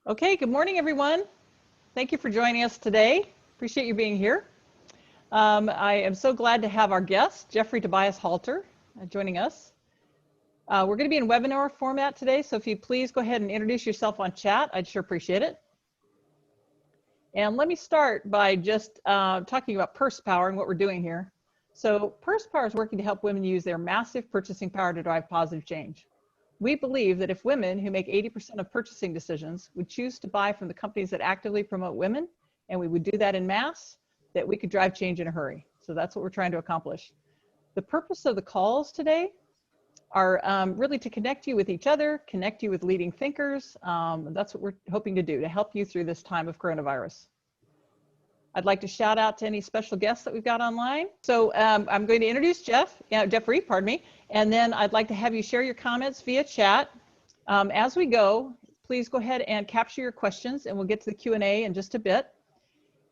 Okay, good morning, everyone. Thank you for joining us today. Appreciate you being here. I am so glad to have our guest, Jeffery Tobias Halter, joining us. We're going to be in webinar format today, so if you please go ahead and introduce yourself on chat, I'd sure appreciate it. And let me start by just talking about purse power and what we're doing here. So purse power is working to help women use their massive purchasing power to drive positive change. We believe that if women who make 80% of purchasing decisions would choose to buy from the companies that actively promote women, and we would do that in mass, that we could drive change in a hurry. So that's what we're trying to accomplish. The purpose of the calls today are really to connect you with each other, connect you with leading thinkers. That's what we're hoping to do, to help you through this time of coronavirus. I'd like to shout out to any special guests that we've got online. So I'm going to introduce Jeffery, pardon me, and then I'd like to have you share your comments via chat. As we go, please go ahead and capture your questions, and we'll get to the Q&A in just a bit.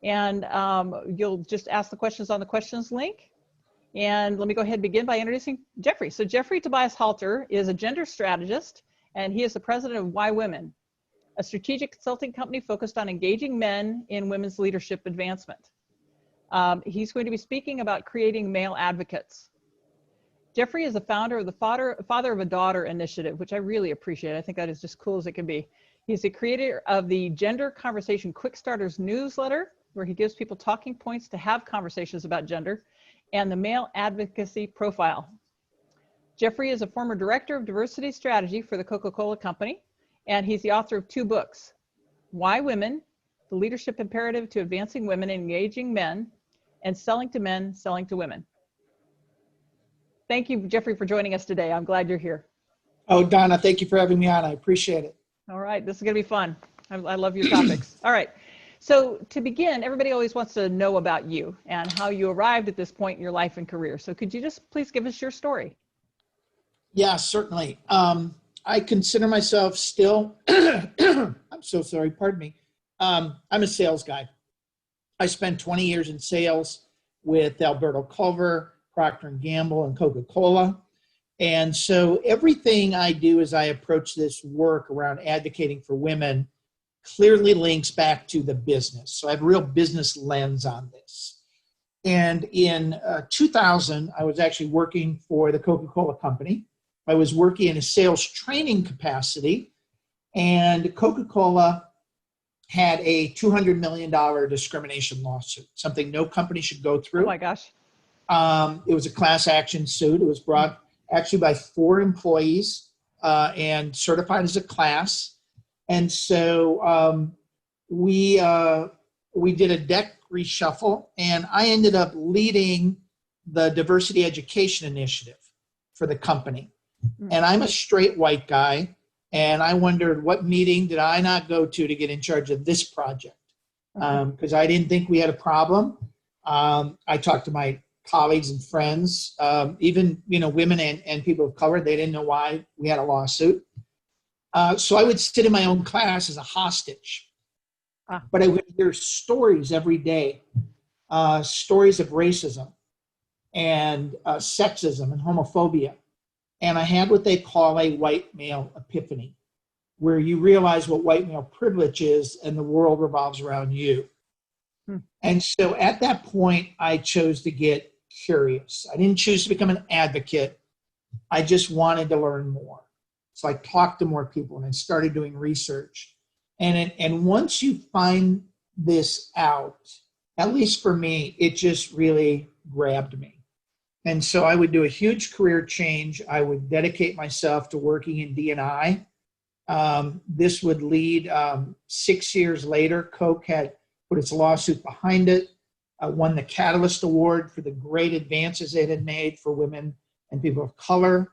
And you'll just ask the questions on the questions link. And let me go ahead and begin by introducing Jeffery. So Jeffery Tobias Halter is a gender strategist, and he is the president of YWomen, a strategic consulting company focused on engaging men in women's leadership advancement. He's going to be speaking about creating male advocates. Jeffery is the founder of the Father of a Daughter initiative, which I really appreciate. I think that is just cool as it can be. He's the creator of the Gender Conversation QuickStarters newsletter, where he gives people talking points to have conversations about gender, and the Male Advocacy Profile. Jeffery is a former director of diversity strategy for the Coca-Cola Company, and he's the author of 2 books, YWomen, The Leadership Imperative to Advancing Women and Engaging Men, and Selling to Men, Selling to Women. Thank you, Jeffery, for joining us today. I'm glad you're here. Oh, Donna, thank you for having me on. I appreciate it. All right, this is going to be fun. I love your topics. All right, so to begin, everybody always wants to know about you and how you arrived at this point in your life and career. So could you just please give us your story? Yeah, certainly. I consider myself still, I'm so sorry, pardon me. I'm a sales guy. I spent 20 years in sales with Alberto Culver, Procter & Gamble, and Coca-Cola. And so everything I do as I approach this work around advocating for women clearly links back to the business. So I have a real business lens on this. And in 2000, I was actually working for the Coca-Cola Company. I was working in a sales training capacity, and Coca-Cola had a $200 million discrimination lawsuit, something no company should go through. Oh my gosh. It was a class action suit. It was brought actually by 4 employees and certified as a class. And so we did a deck reshuffle, and I ended up leading the diversity education initiative for the company. And I'm a straight white guy, and I wondered, what meeting did I not go to get in charge of this project? Because I didn't think we had a problem. I talked to my colleagues and friends, even women and people of color. They didn't know why we had a lawsuit. So I would sit in my own class as a hostage. But I would hear stories every day, stories of racism and sexism and homophobia. And I had what they call a white male epiphany, where you realize what white male privilege is and the world revolves around you. And so at that point, I chose to get curious. I didn't choose to become an advocate. I just wanted to learn more. So I talked to more people, and I started doing research. And once you find this out, at least for me, it just really grabbed me. And so I would do a huge career change. I would dedicate myself to working in D&I. This would lead 6 years later. Coke had put its lawsuit behind it, won the Catalyst Award for the great advances it had made for women and people of color.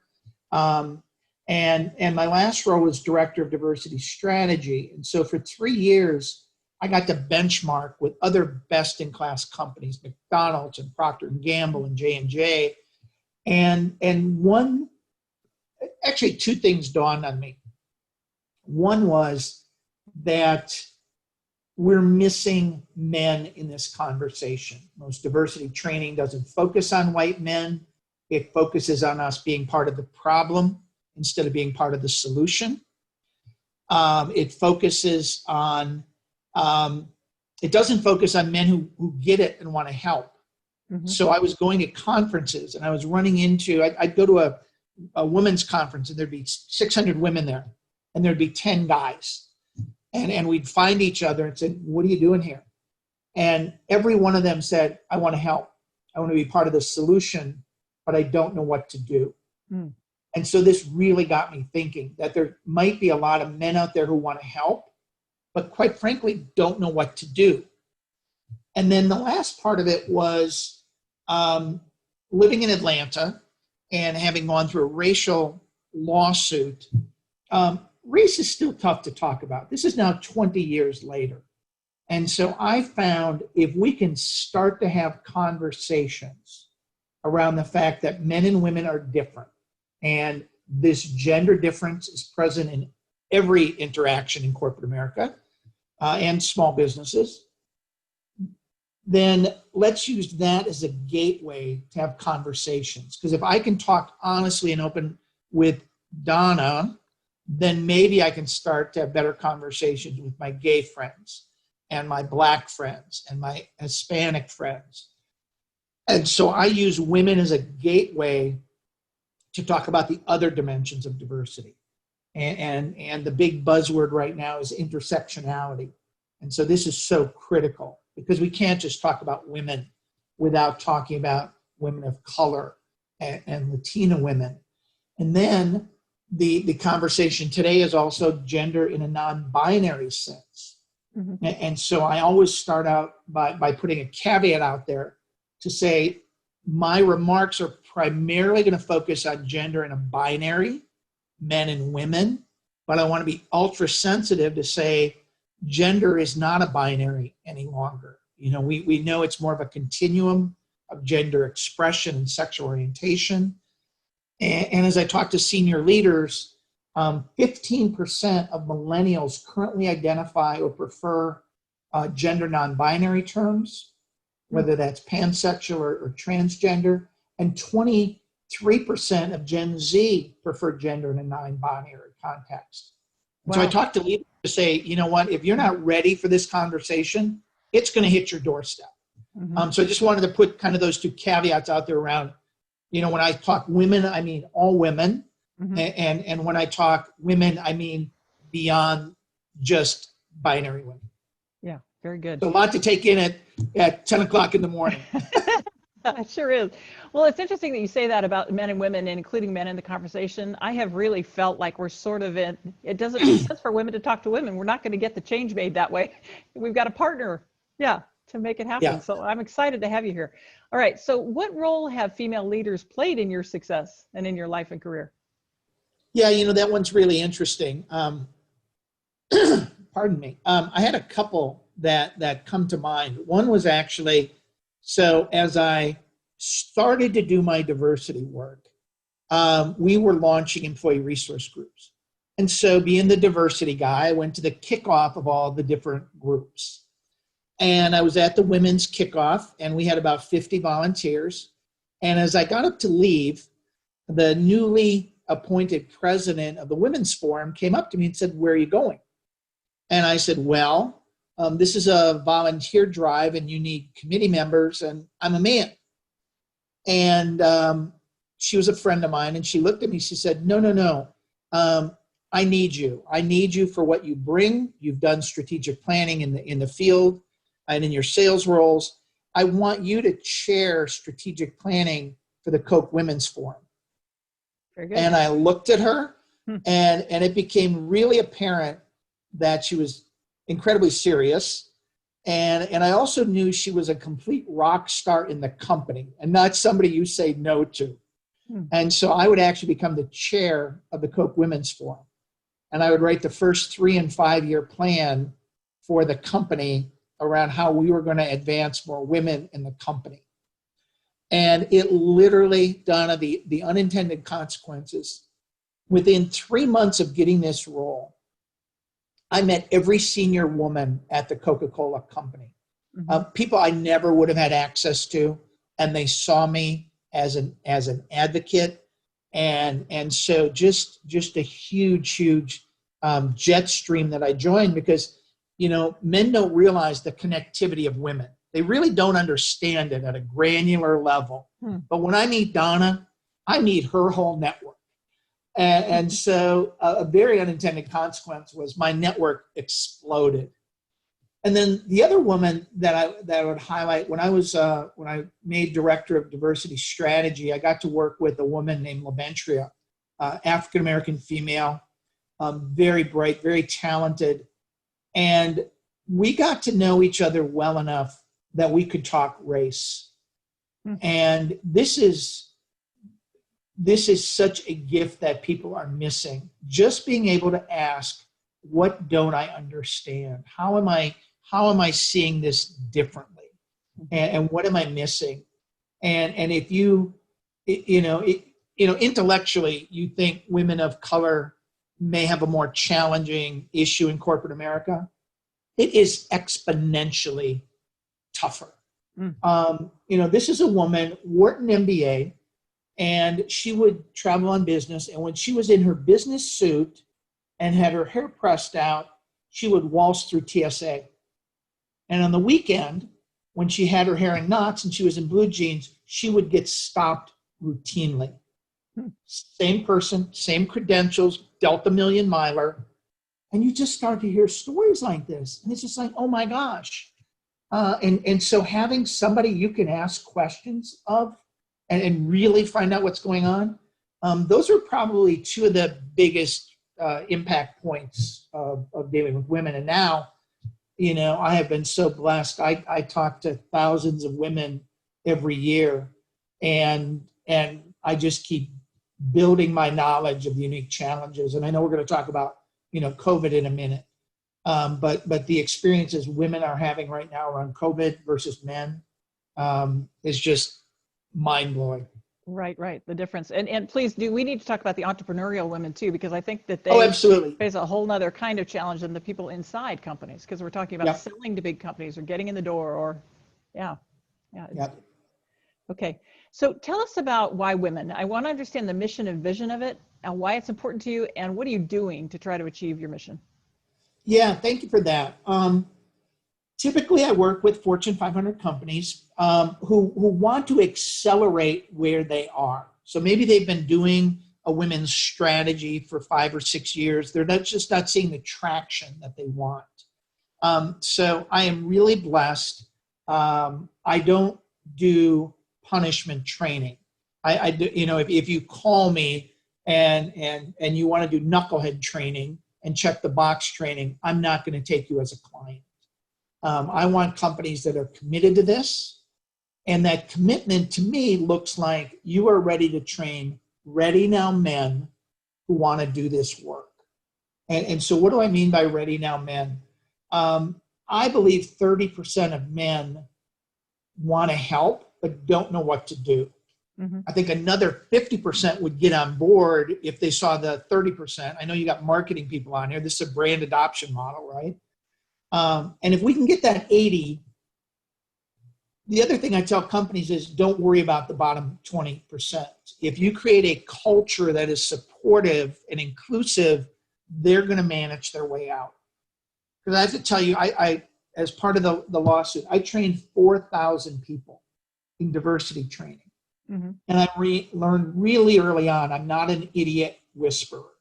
And my last role was Director of Diversity Strategy. And so for 3 years, I got to benchmark with other best-in-class companies, McDonald's and Procter & Gamble and J&J. And actually 2 things dawned on me. One was that we're missing men in this conversation. Most diversity training doesn't focus on white men. It focuses on us being part of the problem instead of being part of the solution. It focuses on, it doesn't focus on men who get it and want to help. Mm-hmm. So I was going to conferences and I was running into, I'd go to a women's conference and there'd be 600 women there and there'd be 10 guys. And we'd find each other and said, what are you doing here? And every one of them said, I want to help. I want to be part of the solution, but I don't know what to do. Mm. And so this really got me thinking that there might be a lot of men out there who want to help, but quite frankly, don't know what to do. And then the last part of it was living in Atlanta and having gone through a racial lawsuit. Race is still tough to talk about. This is now 20 years later. And so I found if we can start to have conversations around the fact that men and women are different, and this gender difference is present in every interaction in corporate America and small businesses, then let's use that as a gateway to have conversations. Because if I can talk honestly and open with Donna, then maybe I can start to have better conversations with my gay friends and my Black friends and my Hispanic friends. And so I use women as a gateway to talk about the other dimensions of diversity. And the big buzzword right now is intersectionality. And so this is so critical because we can't just talk about women without talking about women of color and Latina women. And then the conversation today is also gender in a non-binary sense. Mm-hmm. And so I always start out by putting a caveat out there to say, my remarks are primarily going to focus on gender in a binary, men and women, but I want to be ultra sensitive to say gender is not a binary any longer. You know, we know it's more of a continuum of gender expression and sexual orientation. And as I talk to senior leaders, 15% of millennials currently identify or prefer gender non-binary terms, whether that's pansexual or transgender, and 23% of Gen Z prefer gender in a non-binary context. Wow. So I talk to leaders to say, you know what, if you're not ready for this conversation, it's going to hit your doorstep. Mm-hmm. So I just wanted to put kind of those two caveats out there around, you know, when I talk women, I mean all women. Mm-hmm. And when I talk women, I mean beyond just binary women. Yeah, very good. So a lot to take in at 10 o'clock in the morning. It sure is. Well, it's interesting that you say that about men and women and including men in the conversation. I have really felt like we're sort of in, it doesn't make sense for women to talk to women. We're not going to get the change made that way. We've got a partner, to make it happen. Yeah. So I'm excited to have you here. All right. So what role have female leaders played in your success and in your life and career? Yeah, you know, that one's really interesting. Pardon me. I had a couple that come to mind. One was actually, so as I started to do my diversity work, we were launching employee resource groups. And so being the diversity guy, I went to the kickoff of all the different groups. And I was at the women's kickoff, and we had about 50 volunteers. And as I got up to leave, the newly appointed president of the Women's Forum came up to me and said, "Where are you going?" And I said, "Well, this is a volunteer drive and you need committee members, and I'm a man." And she was a friend of mine, and she looked at me, she said, no, I need you. I need you for what you bring. You've done strategic planning in the field and in your sales roles. I want you to chair strategic planning for the Coke Women's Forum. Very good. And I looked at her, and it became really apparent that she was incredibly serious. And I also knew she was a complete rock star in the company and not somebody you say no to. And so I would actually become the chair of the Coke Women's Forum. And I would write the first 3 and 5 year plan for the company around how we were going to advance more women in the company. And it literally, Donna, the unintended consequences, within 3 months of getting this role, I met every senior woman at the Coca-Cola Company. Mm-hmm. People I never would have had access to, and they saw me as an advocate, and so just a huge jet stream that I joined because, men don't realize the connectivity of women. They really don't understand it at a granular level. But when I meet Donna, I meet her whole network. And so a very unintended consequence was my network exploded. And then the other woman that I would highlight, when I made director of diversity strategy, I got to work with a woman named LaBentria, African-American female, very bright, very talented. And we got to know each other well enough that we could talk race. And this is such a gift that people are missing. Just being able to ask, what don't I understand? How am I seeing this differently? And what am I missing? And if intellectually, you think women of color may have a more challenging issue in corporate America, it is exponentially tougher. This is a woman, Wharton MBA, and she would travel on business. And when she was in her business suit and had her hair pressed out, she would waltz through TSA. And on the weekend, when she had her hair in knots and she was in blue jeans, she would get stopped routinely. Same person, same credentials, Delta Million Miler. And you just start to hear stories like this. And it's just like, oh my gosh. And so having somebody you can ask questions of and really find out what's going on, those are probably two of the biggest impact points of dealing with women. And now, I have been so blessed. I talk to thousands of women every year, and I just keep building my knowledge of the unique challenges. And I know we're going to talk about, COVID in a minute. But the experiences women are having right now around COVID versus men is just mind-blowing. Right. The difference. And please we need to talk about the entrepreneurial women too, because I think that they absolutely face a whole nother kind of challenge than the people inside companies, because we're talking about selling to big companies or getting in the door or, Okay. So tell us about YWomen. I want to understand the mission and vision of it and why it's important to you, and what are you doing to try to achieve your mission? Yeah, thank you for that. Typically, I work with Fortune 500 companies who want to accelerate where they are. So maybe they've been doing a women's strategy for 5 or 6 years. They're just not seeing the traction that they want. So I am really blessed. I don't do punishment training. I do, if you call me and you want to do knucklehead training and check the box training, I'm not going to take you as a client. I want companies that are committed to this. And that commitment to me looks like you are ready to train ready now men who want to do this work. And so what do I mean by ready now men? I believe 30% of men want to help, but don't know what to do. I think another 50% would get on board if they saw the 30%. I know you got marketing people on here. This is a brand adoption model, right? And if we can get that 80, the other thing I tell companies is don't worry about the bottom 20%. If you create a culture that is supportive and inclusive, they're going to manage their way out. Because I have to tell you, I as part of the lawsuit, I trained 4,000 people in diversity training. And I learned really early on, I'm not an idiot whisperer,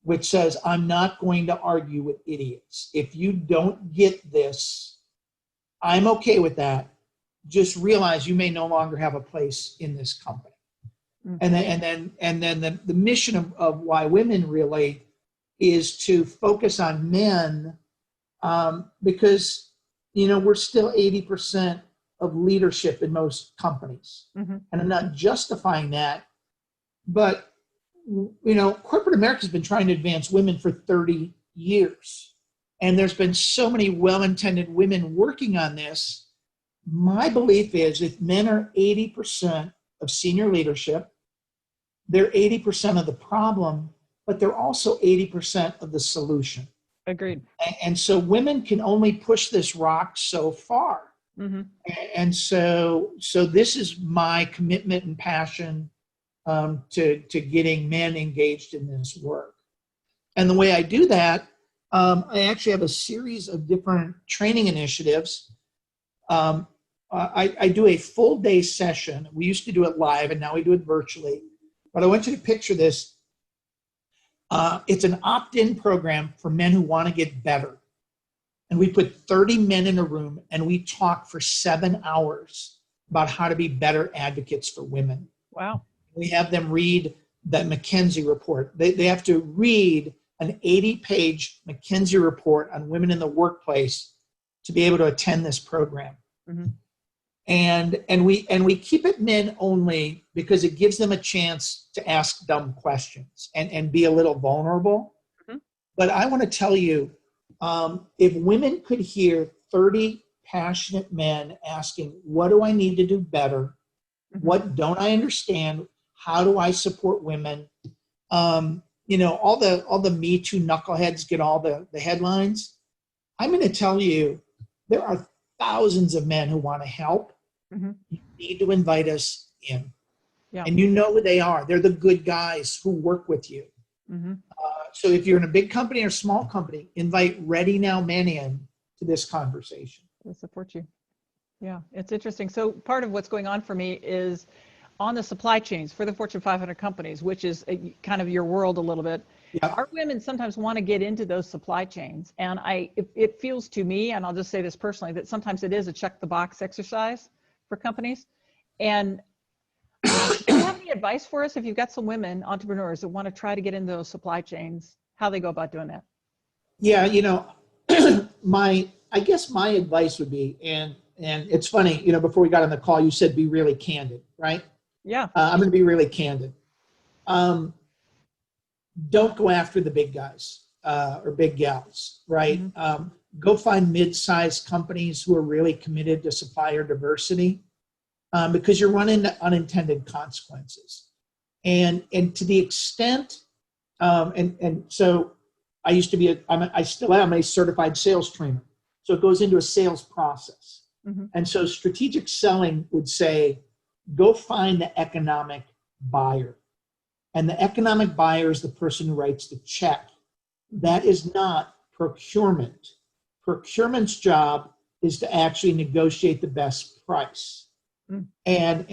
which says I'm not going to argue with idiots. If you don't get this, I'm okay with that. Just realize you may no longer have a place in this company. And then the mission of YWomen really is to focus on men because we're still 80% of leadership in most companies. And I'm not justifying that, but corporate America has been trying to advance women for 30 years. And there's been so many well-intended women working on this. My belief is if men are 80% of senior leadership, they're 80% of the problem, but they're also 80% of the solution. Agreed. And so women can only push this rock so far. And so this is my commitment and passion to getting men engaged in this work. And the way I do that, I actually have a series of different training initiatives. I do a full day session. We used to do it live, and now we do it virtually. But I want you to picture this. It's an opt-in program for men who want to get better. And we put 30 men in a room, and we talk for 7 hours about how to be better advocates for women. Wow. We have them read that McKinsey report. They have to read an 80-page McKinsey report on women in the workplace to be able to attend this program. Mm-hmm. And we keep it men only because it gives them a chance to ask dumb questions and be a little vulnerable. Mm-hmm. But I want to tell you, if women could hear 30 passionate men asking, what do I need to do better? Mm-hmm. What don't I understand? How do I support women? All the Me Too knuckleheads get all the headlines. I'm going to tell you, there are thousands of men who want to help. Mm-hmm. You need to invite us in. Yeah. And you know who they are. They're the good guys who work with you. Mm-hmm. So if you're in a big company or small company, invite ready now men in to this conversation. We'll support you. Yeah, it's interesting. So part of what's going on for me is on the supply chains for the Fortune 500 companies, which is kind of your world a little bit. Yeah. Our women sometimes want to get into those supply chains. And it feels to me, and I'll just say this personally, that sometimes it is a check the box exercise for companies. And do you have any advice for us if you've got some women entrepreneurs that want to try to get into those supply chains, how they go about doing that? Yeah, I guess my advice would be, and it's funny, before we got on the call, you said be really candid, right? Yeah. I'm going to be really candid. Don't go after the big guys or big gals, right? Mm-hmm. Go find mid-sized companies who are really committed to supplier diversity because you're running into unintended consequences. And to the extent, and so I used to be, I still am a certified sales trainer. So it goes into a sales process. Mm-hmm. And so strategic selling would say, go find the economic buyer. And the economic buyer is the person who writes the check. That is not procurement. Procurement's job is to actually negotiate the best price. Mm. And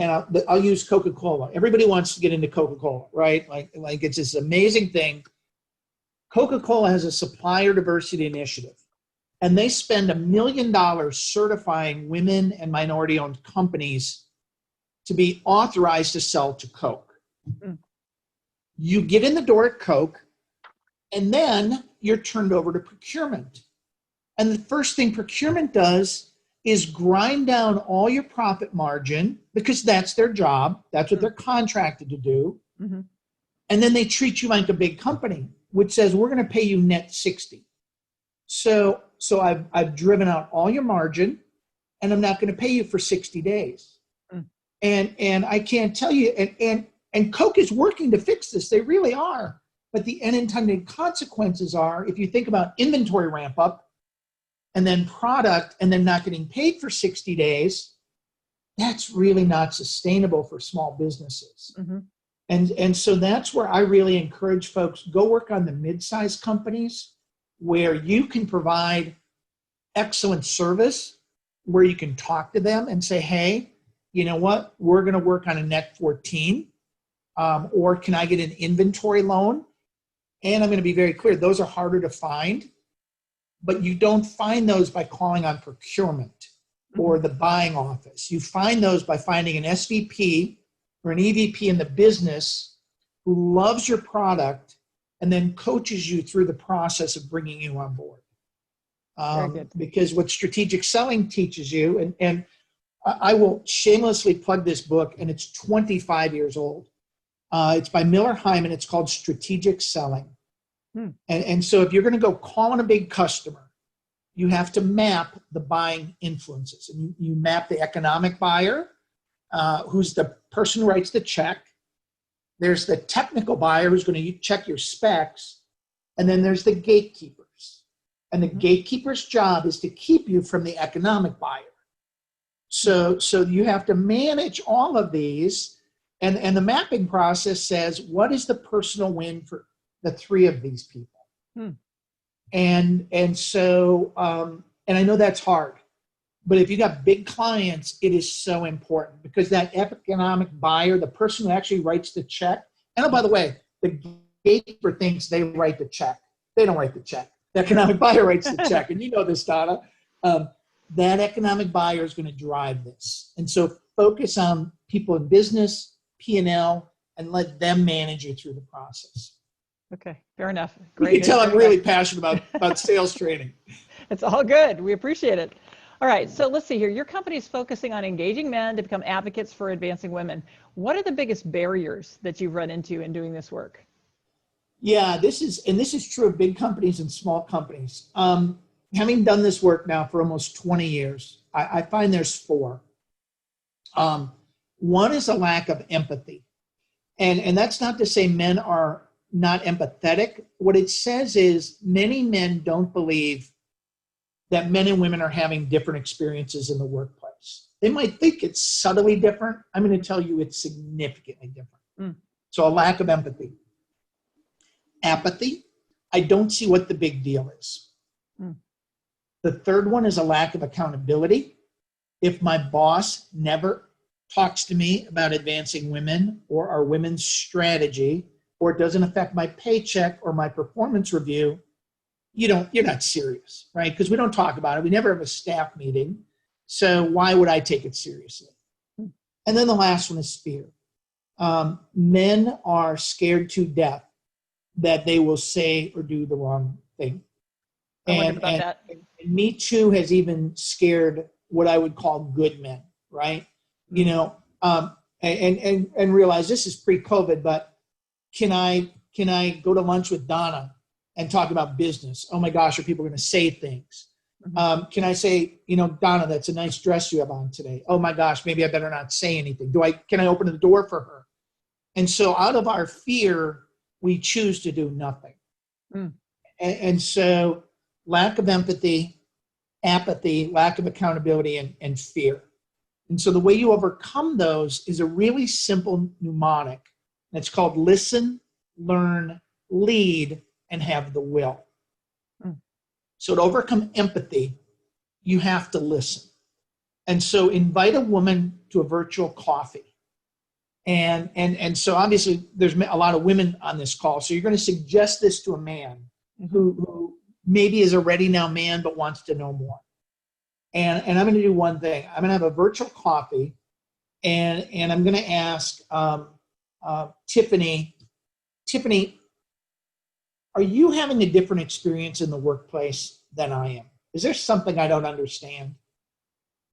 I'll use Coca-Cola. Everybody wants to get into Coca-Cola, right? Like it's this amazing thing. Coca-Cola has a supplier diversity initiative, and they spend $1 million certifying women and minority-owned companies to be authorized to sell to Coke. Mm. You get in the door at Coke, and then you're turned over to procurement. And the first thing procurement does is grind down all your profit margin because that's their job. That's what they're contracted to do. Mm-hmm. And then they treat you like a big company, which says, we're going to pay you net 60. So I've driven out all your margin, and I'm not going to pay you for 60 days. Mm. And I can't tell you, and Coke is working to fix this. They really are. But the unintended consequences are, if you think about inventory ramp up and then product and then not getting paid for 60 days, that's really not sustainable for small businesses. Mm-hmm. And so that's where I really encourage folks, go work on the mid-sized companies where you can provide excellent service, where you can talk to them and say, hey, you know what, we're going to work on a net 14. Or can I get an inventory loan? And I'm going to be very clear, those are harder to find, but you don't find those by calling on procurement or the buying office. You find those by finding an SVP or an EVP in the business who loves your product and then coaches you through the process of bringing you on board. Because what strategic selling teaches you, and I will shamelessly plug this book, and it's 25 years old. It's by Miller Hyman. It's called Strategic Selling. And so if you're going to go call on a big customer, you have to map the buying influences. And you map the economic buyer, who's the person who writes the check. There's the technical buyer who's going to check your specs. And then there's the gatekeepers. And the gatekeeper's job is to keep you from the economic buyer. So you have to manage all of these. And the mapping process says, what is the personal win for the three of these people? Hmm. And so, and I know that's hard, but if you got big clients, it is so important because that economic buyer, the person who actually writes the check, and oh, by the way, the gatekeeper thinks they write the check. They don't write the check. The economic buyer writes the check, and you know this, Donna. That economic buyer is going to drive this. And so focus on people in business, P&L, and let them manage you through the process. Okay, fair enough. Great. You can tell I'm really passionate about sales training. It's all good. We appreciate it. All right, so let's see here. Your company is focusing on engaging men to become advocates for advancing women. What are the biggest barriers that you've run into in doing this work? Yeah, this is true of big companies and small companies. Having done this work now for almost 20 years, I find there's four. One is a lack of empathy. And that's not to say men are not empathetic. What it says is many men don't believe that men and women are having different experiences in the workplace. They might think it's subtly different. I'm going to tell you it's significantly different. Mm. So a lack of empathy. Apathy. I don't see what the big deal is. Mm. The third one is a lack of accountability. If my boss never talks to me about advancing women or our women's strategy, or it doesn't affect my paycheck or my performance review, you're not serious, right? Because we don't talk about it. We never have a staff meeting. So why would I take it seriously? And then the last one is fear. Men are scared to death that they will say or do the wrong thing. I wondered about that. And Me Too has even scared what I would call good men, right? You know, and realize this is pre-COVID, but can I go to lunch with Donna and talk about business? Oh my gosh, are people going to say things? Mm-hmm. Can I say, Donna, that's a nice dress you have on today. Oh my gosh, maybe I better not say anything. Can I open the door for her? And so out of our fear, we choose to do nothing. Mm. And so lack of empathy, apathy, lack of accountability, and fear. And so the way you overcome those is a really simple mnemonic. And it's called listen, learn, lead, and have the will. Mm. So to overcome empathy, you have to listen. And so invite a woman to a virtual coffee. And so obviously there's a lot of women on this call. So you're going to suggest this to a man who maybe is a ready now man, but wants to know more. And I'm going to do one thing. I'm going to have a virtual coffee, and I'm going to ask Tiffany, are you having a different experience in the workplace than I am? Is there something I don't understand?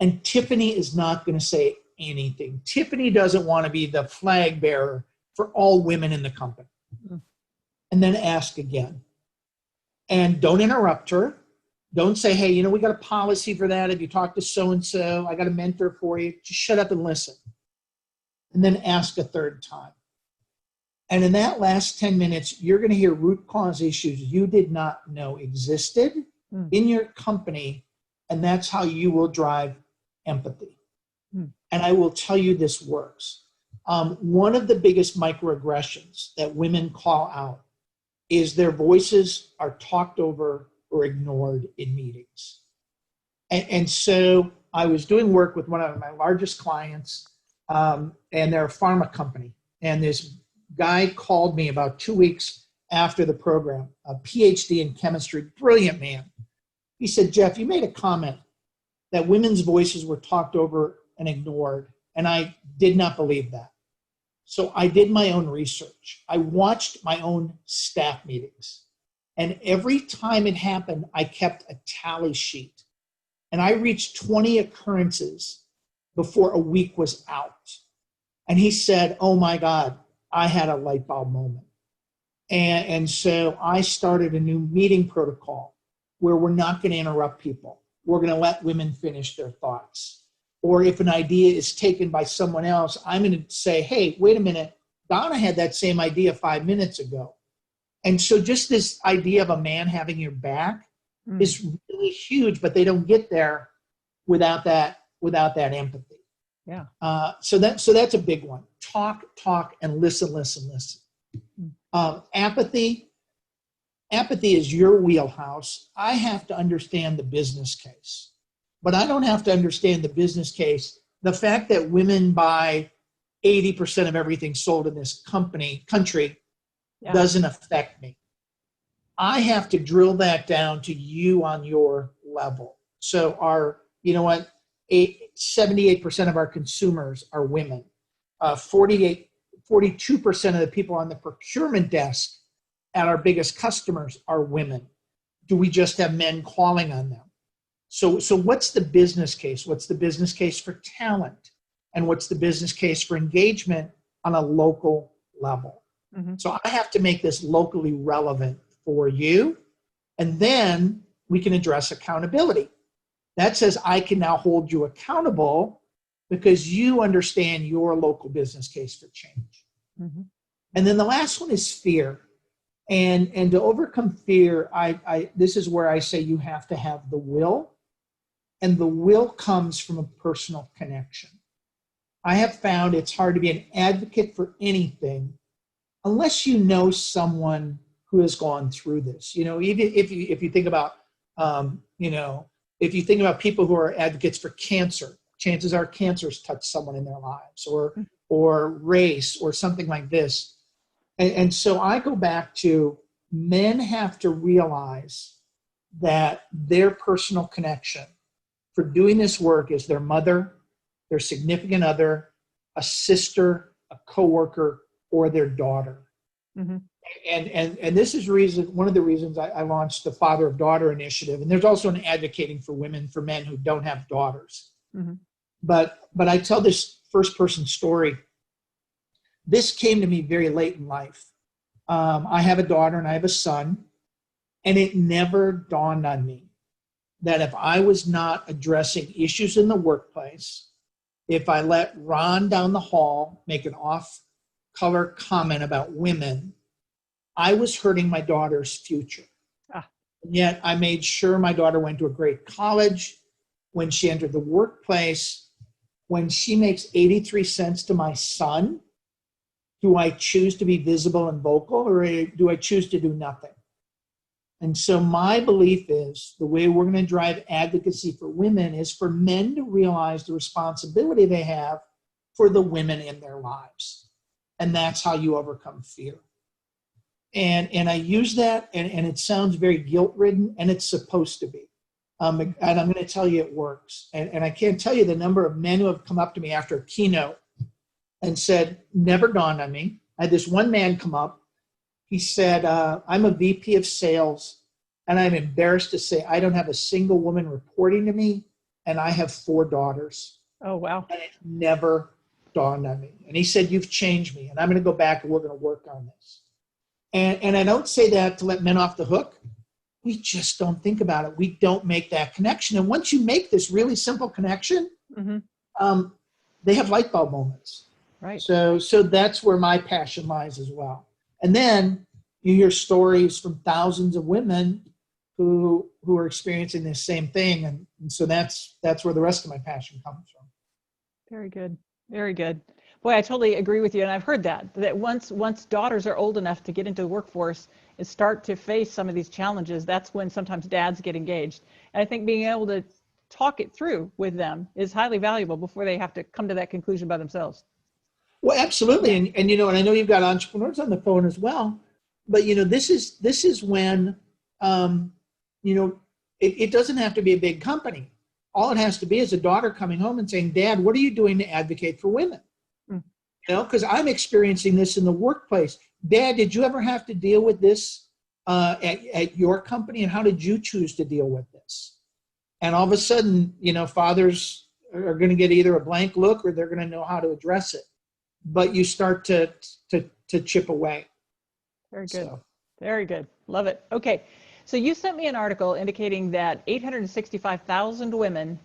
And Tiffany is not going to say anything. Tiffany doesn't want to be the flag bearer for all women in the company. And then ask again. And don't interrupt her. Don't say, hey, we got a policy for that. If you talk to so-and-so, I got a mentor for you. Just shut up and listen. And then ask a third time. And in that last 10 minutes, you're going to hear root cause issues you did not know existed in your company. And that's how you will drive empathy. And I will tell you this works. One of the biggest microaggressions that women call out is their voices are talked over or ignored in meetings. And so I was doing work with one of my largest clients, and they're a pharma company. And this guy called me about 2 weeks after the program, a PhD in chemistry, brilliant man. He said, Jeff, you made a comment that women's voices were talked over and ignored, and I did not believe that. So I did my own research. I watched my own staff meetings. And every time it happened, I kept a tally sheet. And I reached 20 occurrences before a week was out. And he said, oh my God, I had a light bulb moment. And so I started a new meeting protocol where we're not going to interrupt people. We're going to let women finish their thoughts. Or if an idea is taken by someone else, I'm going to say, hey, wait a minute, Donna had that same idea 5 minutes ago. And so just this idea of a man having your back is really huge, but they don't get there without that empathy. Yeah. So that's a big one. Talk, and listen. Apathy. apathy is your wheelhouse. I have to understand the business case, but I don't have to understand the business case. The fact that women buy 80% of everything sold in this country doesn't affect me. I have to drill that down to you on your level. So 78% of our consumers are women. 42% of the people on the procurement desk at our biggest customers are women. Do we just have men calling on them? So what's the business case? What's the business case for talent? And what's the business case for engagement on a local level? Mm-hmm. So I have to make this locally relevant for you. And then we can address accountability. That says I can now hold you accountable because you understand your local business case for change. Mm-hmm. And then the last one is fear. And to overcome fear, this is where I say you have to have the will. And the will comes from a personal connection. I have found it's hard to be an advocate for anything unless you know someone who has gone through this. Even if you think about, if you think about people who are advocates for cancer, chances are cancer's touched someone in their lives, or race, or something like this. And so I go back to men have to realize that their personal connection for doing this work is their mother, their significant other, a sister, a coworker, or their daughter. Mm-hmm. And this is one of the reasons I launched the Father of Daughter initiative. And there's also an advocating for women, for men who don't have daughters. Mm-hmm. But I tell this first person story. This came to me very late in life. I have a daughter and I have a son, and it never dawned on me that if I was not addressing issues in the workplace, if I let Ron down the hall make an off-color comment about women, I was hurting my daughter's future. And yet I made sure my daughter went to a great college. When she entered the workplace, when she makes 83 cents to my son, do I choose to be visible and vocal, or do I choose to do nothing? And so my belief is the way we're going to drive advocacy for women is for men to realize the responsibility they have for the women in their lives. And that's how you overcome fear. And I use that, and it sounds very guilt-ridden, and it's supposed to be. And I'm going to tell you it works. And I can't tell you the number of men who have come up to me after a keynote and said, never dawned on me. I had this one man come up. He said, I'm a VP of sales, and I'm embarrassed to say I don't have a single woman reporting to me, and I have 4 daughters. Oh, wow. And it never dawned on me. And he said, you've changed me, and I'm going to go back, and we're going to work on this. And I don't say that to let men off the hook. We just don't think about it. We don't make that connection. And once you make this really simple connection, mm-hmm. They have light bulb moments. Right. So that's where my passion lies as well. And then you hear stories from thousands of women who are experiencing this same thing. And so that's where the rest of my passion comes from. Very good. Very good. Boy, I totally agree with you. And I've heard that once daughters are old enough to get into the workforce and start to face some of these challenges, that's when sometimes dads get engaged. And I think being able to talk it through with them is highly valuable before they have to come to that conclusion by themselves. Well, absolutely. And and I know you've got entrepreneurs on the phone as well, but this is when, it doesn't have to be a big company. All it has to be is a daughter coming home and saying, Dad, what are you doing to advocate for women? Because I'm experiencing this in the workplace. Dad, did you ever have to deal with this at your company? And how did you choose to deal with this? And all of a sudden, fathers are going to get either a blank look or they're going to know how to address it. But you start to chip away. Very good. Very good. Love it. Okay. So you sent me an article indicating that 865,000 women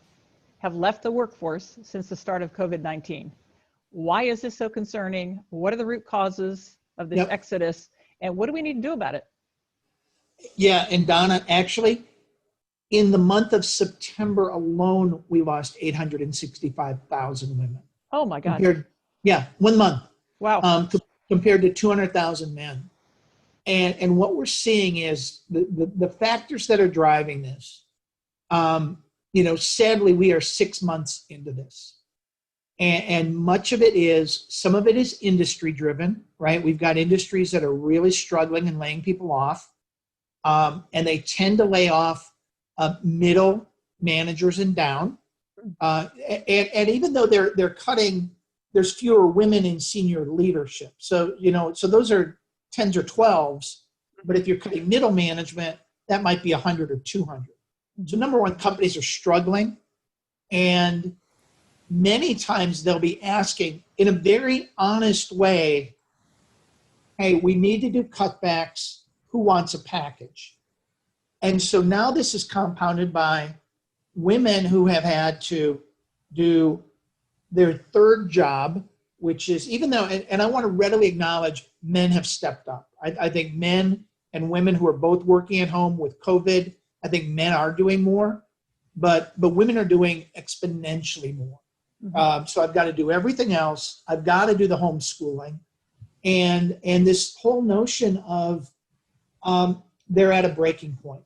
have left the workforce since the start of COVID-19. Why is this so concerning? What are the root causes of this exodus? And what do we need to do about it? Yeah, and Donna, actually, in the month of September alone, we lost 865,000 women. Oh my God. 1 month. Wow. Compared to 200,000 men. And what we're seeing is the factors that are driving this. Sadly, we are 6 months into this. And much of it is, some of it is industry driven, right? We've got industries that are really struggling and laying people off. And they tend to lay off middle managers and down. And even though they're cutting, there's fewer women in senior leadership. So those are 10s or 12s. But if you're cutting middle management, that might be 100 or 200. So number one, companies are struggling. And many times they'll be asking in a very honest way, hey, we need to do cutbacks. Who wants a package? And so now this is compounded by women who have had to do their third job, which is, even though, and I want to readily acknowledge, men have stepped up. I think men and women who are both working at home with COVID, I think men are doing more, but women are doing exponentially more. So I've got to do everything else. I've got to do the homeschooling. And this whole notion of they're at a breaking point.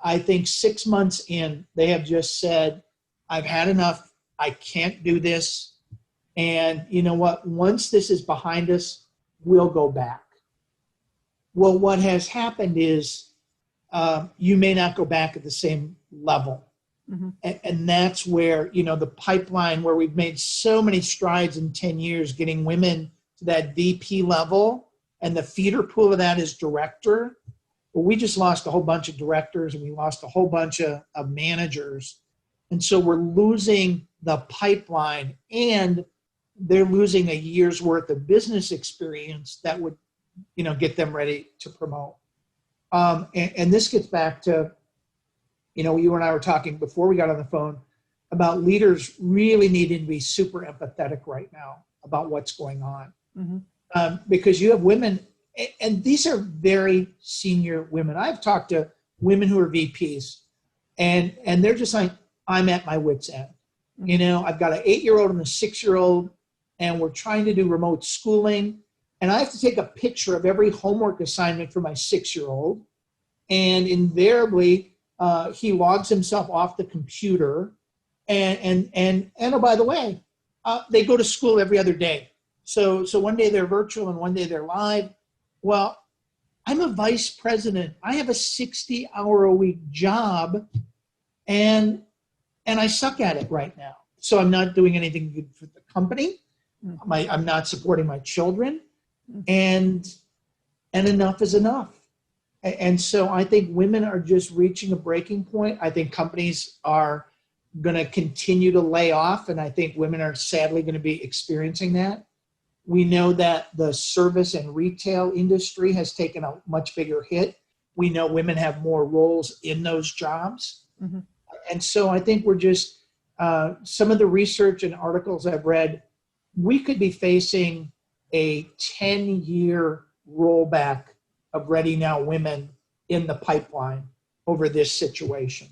I think 6 months in, they have just said, I've had enough. I can't do this. And you know what? Once this is behind us, we'll go back. Well, what has happened is you may not go back at the same level. And that's where, the pipeline where we've made so many strides in 10 years, getting women to that VP level, and the feeder pool of that is director. Well, we just lost a whole bunch of directors, and we lost a whole bunch of managers. And so we're losing the pipeline, and they're losing a year's worth of business experience that would, get them ready to promote. And this gets back to, you and I were talking before we got on the phone about leaders really needing to be super empathetic right now about what's going on. Because you have women, and these are very senior women. I've talked to women who are VPs, and they're just like, I'm at my wit's end. I've got an 8-year-old and a 6-year-old, and we're trying to do remote schooling. And I have to take a picture of every homework assignment for my 6-year-old. And invariably, he logs himself off the computer. And oh, by the way, they go to school every other day. So one day they're virtual and one day they're live. Well, I'm a vice president. I have a 60-hour-a-week job, and I suck at it right now. So I'm not doing anything good for the company. I'm not supporting my children, and enough is enough. And so I think women are just reaching a breaking point. I think companies are going to continue to lay off, and I think women are sadly going to be experiencing that. We know that the service and retail industry has taken a much bigger hit. We know women have more roles in those jobs. And so I think we're just, some of the research and articles I've read, we could be facing a 10-year rollback of Ready Now women in the pipeline over this situation.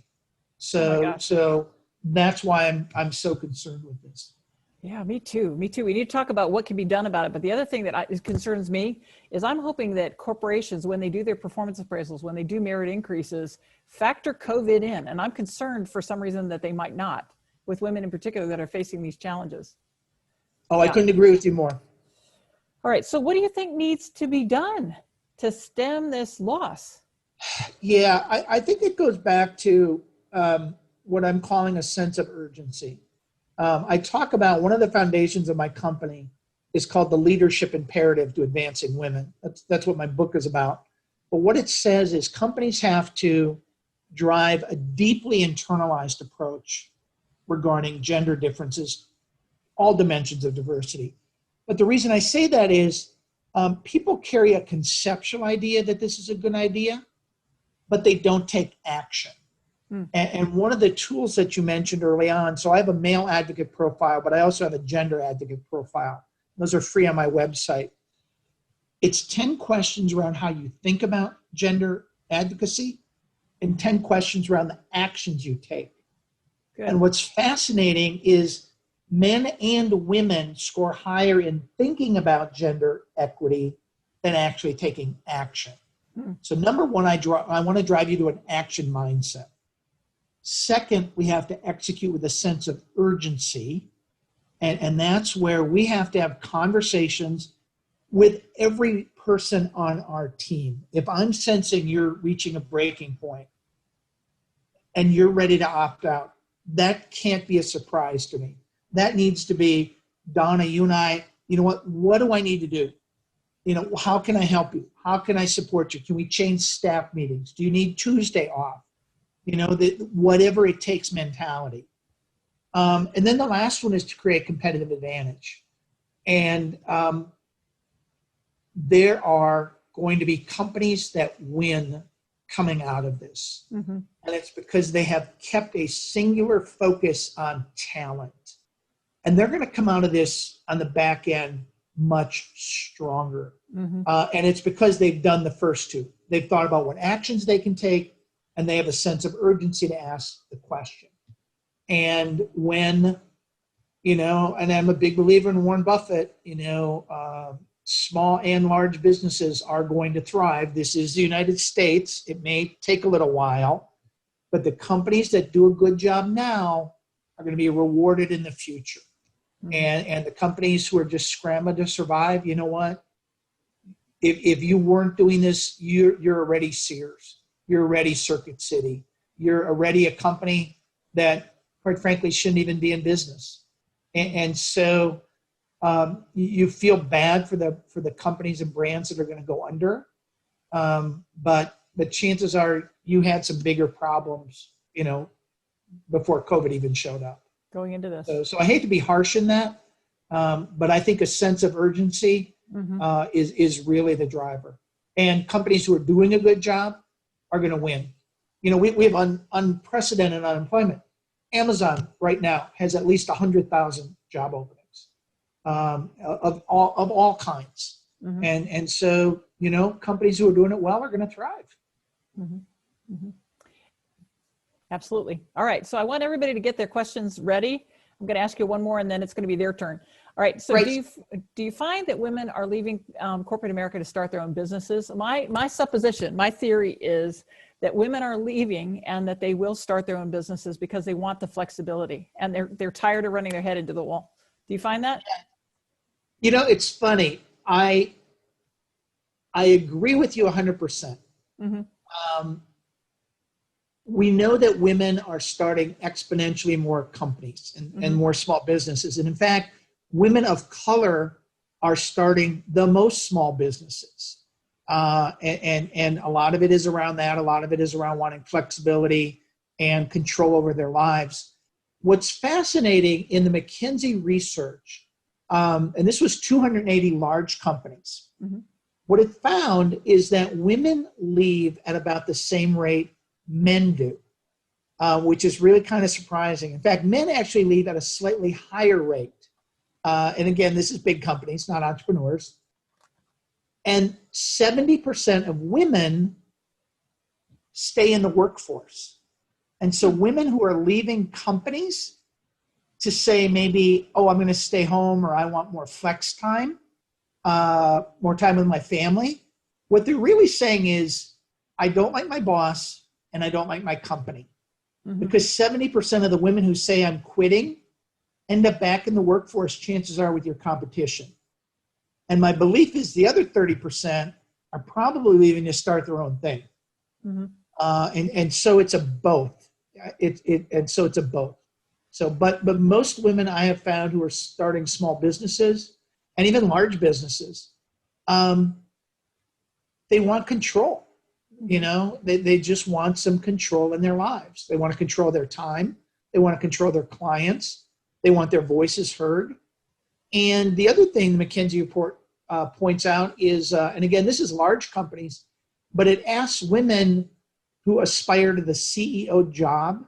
So that's why I'm so concerned with this. Yeah, me too. We need to talk about what can be done about it. But the other thing that concerns me is I'm hoping that corporations, when they do their performance appraisals, when they do merit increases, factor COVID in. And I'm concerned for some reason that they might not, with women in particular that are facing these challenges. Oh, I couldn't agree with you more. All right. So what do you think needs to be done to stem this loss? Yeah, I think it goes back to what I'm calling a sense of urgency. I talk about one of the foundations of my company is called the leadership imperative to advancing women. That's what my book is about. But what it says is companies have to drive a deeply internalized approach regarding gender differences, all dimensions of diversity. But the reason I say that is people carry a conceptual idea that this is a good idea, but they don't take action. And one of the tools that you mentioned early on, so I have a male advocate profile, but I also have a gender advocate profile. Those are free on my website. It's 10 questions around how you think about gender advocacy and 10 questions around the actions you take. Good. And what's fascinating is men and women score higher in thinking about gender equity than actually taking action. So number one, I want to drive you to an action mindset. Second, we have to execute with a sense of urgency. And that's where we have to have conversations with every person on our team. If I'm sensing you're reaching a breaking point and you're ready to opt out, that can't be a surprise to me. That needs to be, Donna, you and I, you know what do I need to do? You know, how can I help you? How can I support you? Can we change staff meetings? Do you need Tuesday off? You know, whatever it takes mentality. And then the last one is to create competitive advantage. And there are going to be companies that win coming out of this. And it's because they have kept a singular focus on talent. And they're going to come out of this on the back end much stronger. And it's because they've done the first two. They've thought about what actions they can take, and they have a sense of urgency to ask the question. And when, you know, and I'm a big believer in Warren Buffett, you know, small and large businesses are going to thrive. This is the United States. It may take a little while, but the companies that do a good job now are going to be rewarded in the future. And the companies who are just scrambling to survive, you know what? If you weren't doing this, you're already Sears. You're already Circuit City. You're already a company that, quite frankly, shouldn't even be in business. And so you feel bad for the companies and brands that are going to go under. But the chances are you had some bigger problems, you know, before COVID even showed up. Going into this. So I hate to be harsh in that, but I think a sense of urgency is really the driver. And companies who are doing a good job are going to win. You know, we have unprecedented unemployment. Amazon right now has at least 100,000 job openings of all kinds. And so, you know, companies who are doing it well are going to thrive. Absolutely. All right. So I want everybody to get their questions ready. I'm going to ask you one more, and then it's going to be their turn. All right. So do you find that women are leaving corporate America to start their own businesses? My supposition, my theory is that women are leaving and that they will start their own businesses because they want the flexibility and they're tired of running their head into the wall. Do you find that? You know, it's funny. I agree with you 100%. We know that women are starting exponentially more companies and more small businesses. And in fact, women of color are starting the most small businesses. And a lot of it is around that. A lot of it is around wanting flexibility and control over their lives. What's fascinating in the McKinsey research, and this was 280 large companies, what it found is that women leave at about the same rate men do, which is really kind of surprising. In fact, men actually leave at a slightly higher rate. And again, this is big companies, not entrepreneurs. And 70% of women stay in the workforce. And so women who are leaving companies to say maybe, oh, I'm going to stay home, or I want more flex time, more time with my family, what they're really saying is, I don't like my boss, and I don't like my company. Because 70% of the women who say I'm quitting end up back in the workforce, chances are with your competition. And my belief is the other 30% are probably leaving to start their own thing. And so it's a both. So it's a both. So, but most women I have found who are starting small businesses and even large businesses, they want control. You know, they just want some control in their lives. They want to control their time. They want to control their clients. They want their voices heard. And the other thing the McKinsey report points out is, and again, this is large companies, but it asks women who aspire to the CEO job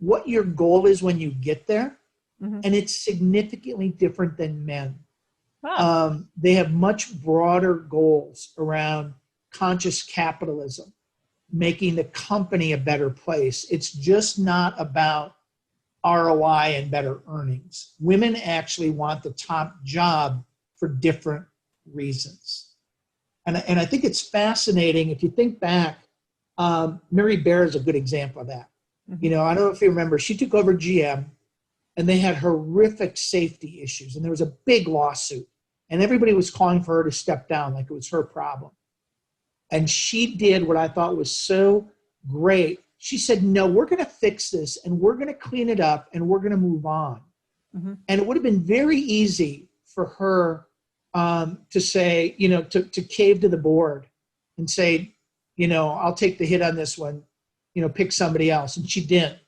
what your goal is when you get there. And it's significantly different than men. Wow. They have much broader goals around conscious capitalism, making the company a better place. It's just not about ROI and better earnings. Women actually want the top job for different reasons. And I think it's fascinating. If you think back, Mary Bear is a good example of that. Mm-hmm. You know, I don't know if you remember, she took over GM and they had horrific safety issues. And there was a big lawsuit. And everybody was calling for her to step down like it was her problem. And she did what I thought was so great. She said, no, we're going to fix this and we're going to clean it up and we're going to move on. Mm-hmm. And it would have been very easy for her to say, you know, to cave to the board and say, you know, I'll take the hit on this one, you know, pick somebody else. And she didn't.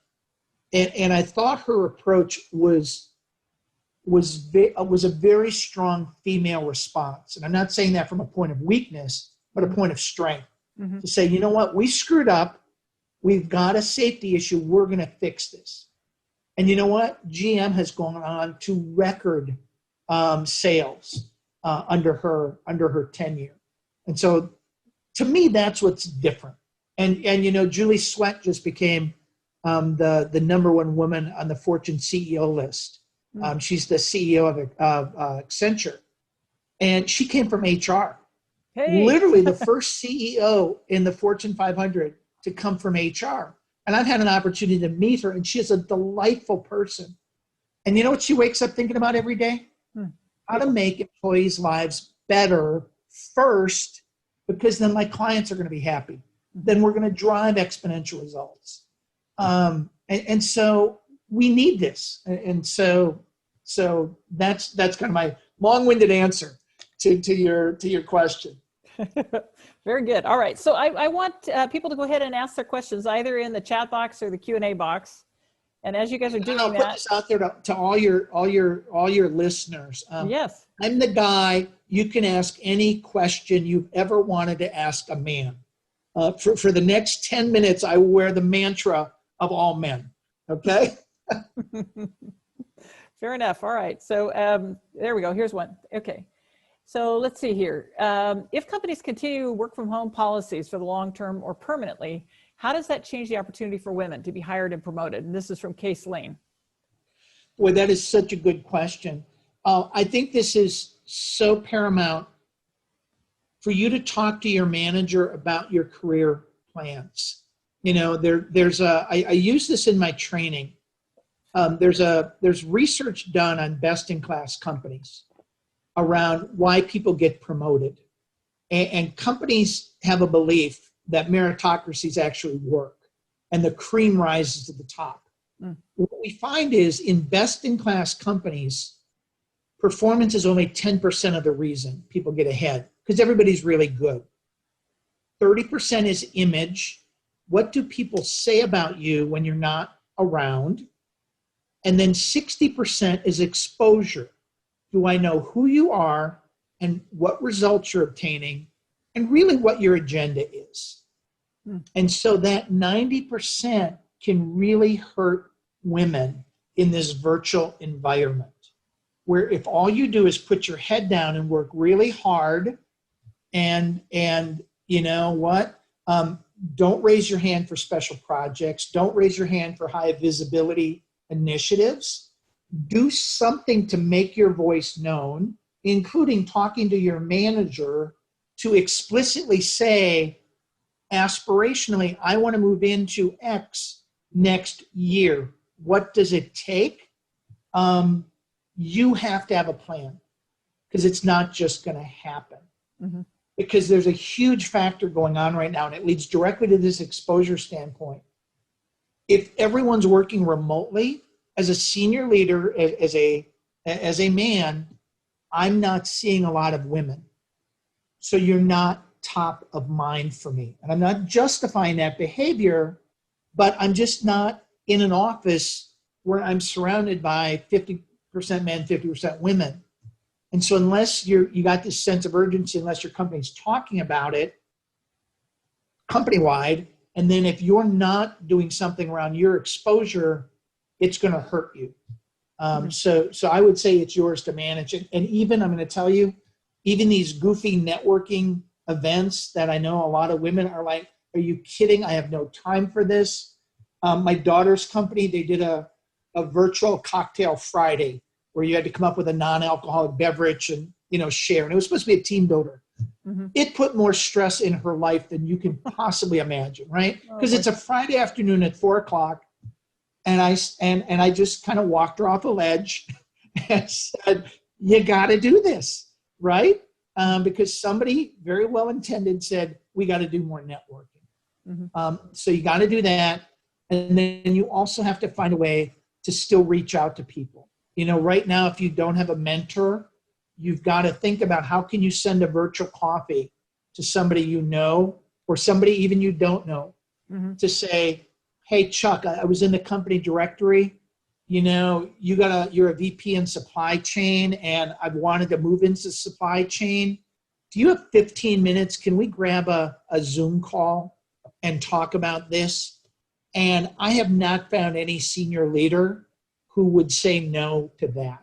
And I thought her approach was a very strong female response. And I'm not saying that from a point of weakness, but a point of strength. Mm-hmm. To say, you know what, we screwed up. We've got a safety issue. We're going to fix this. And you know what? GM has gone on to record sales under her tenure. And so to me, that's what's different. And you know, Julie Sweat just became the #1 woman on the Fortune CEO list. She's the CEO of Accenture. And she came from HR. Hey. Literally the first CEO in the Fortune 500 to come from HR. And I've had an opportunity to meet her, and she is a delightful person. And you know what she wakes up thinking about every day? How to make employees' lives better first, because then my clients are going to be happy. Then we're going to drive exponential results. And so we need this. And so that's kind of my long-winded answer to your question. Very good. All right. So I want people to go ahead and ask their questions either in the chat box or the Q&A box. And as you guys are doing I'll put this out there to all your listeners. Yes. I'm the guy you can ask any question you've ever wanted to ask a man. For the next 10 minutes, I wear the mantra of all men. Okay. Fair enough. All right. So there we go. Here's one. Okay. So let's see here. If companies continue work from home policies for the long term or permanently, how does that change the opportunity for women to be hired and promoted? And this is from Case Lane. Boy, that is such a good question. I think this is so paramount for you to talk to your manager about your career plans. You know, I use this in my training. There's research done on best-in-class companies around why people get promoted. And companies have a belief that meritocracies actually work and the cream rises to the top. What we find is in best-in-class companies, performance is only 10% of the reason people get ahead because everybody's really good. 30% is image. What do people say about you when you're not around? And then 60% is exposure. Do I know who you are and what results you're obtaining and really what your agenda is? And so that 90% can really hurt women in this virtual environment, where if all you do is put your head down and work really hard and you know what, don't raise your hand for special projects, don't raise your hand for high visibility initiatives, do something to make your voice known, including talking to your manager to explicitly say, aspirationally, I want to move into X next year. What does it take? You have to have a plan because it's not just going to happen. Because there's a huge factor going on right now, and it leads directly to this exposure standpoint. If everyone's working remotely, as a senior leader, as a man, I'm not seeing a lot of women. So you're not top of mind for me. And I'm not justifying that behavior, but I'm just not in an office where I'm surrounded by 50% men, 50% women. And so unless you got this sense of urgency, unless your company's talking about it company-wide, and then if you're not doing something around your exposure, it's going to hurt you. So I would say it's yours to manage. And even, I'm going to tell you, even these goofy networking events that I know a lot of women are like, are you kidding? I have no time for this. My daughter's company, they did a virtual cocktail Friday where you had to come up with a non-alcoholic beverage and, you know, share. And it was supposed to be a team builder. It put more stress in her life than you can possibly imagine, right? Oh, Because it's a Friday afternoon at 4:00, and I just kind of walked her off a ledge and said, "You got to do this, right?" Because somebody very well intended said, "We got to do more networking." So you got to do that, and then you also have to find a way to still reach out to people. Right now, if you don't have a mentor, you've got to think about how can you send a virtual coffee to somebody you know or somebody even you don't know to say, "Hey, Chuck, I was in the company directory. You're a VP in supply chain, and I've wanted to move into supply chain. Do you have 15 minutes? Can we grab a Zoom call and talk about this?" And I have not found any senior leader who would say no to that.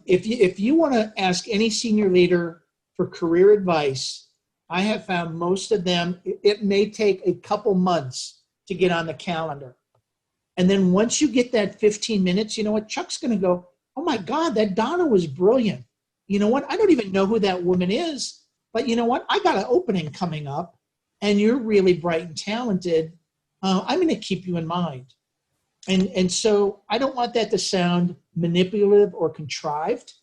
If you want to ask any senior leader for career advice, I have found most of them, it may take a couple months to get on the calendar. And then once you get that 15 minutes, you know what? Chuck's going to go, "Oh my God, that Donna was brilliant. You know what? I don't even know who that woman is, but you know what? I got an opening coming up and you're really bright and talented. I'm going to keep you in mind." And so I don't want that to sound manipulative or contrived.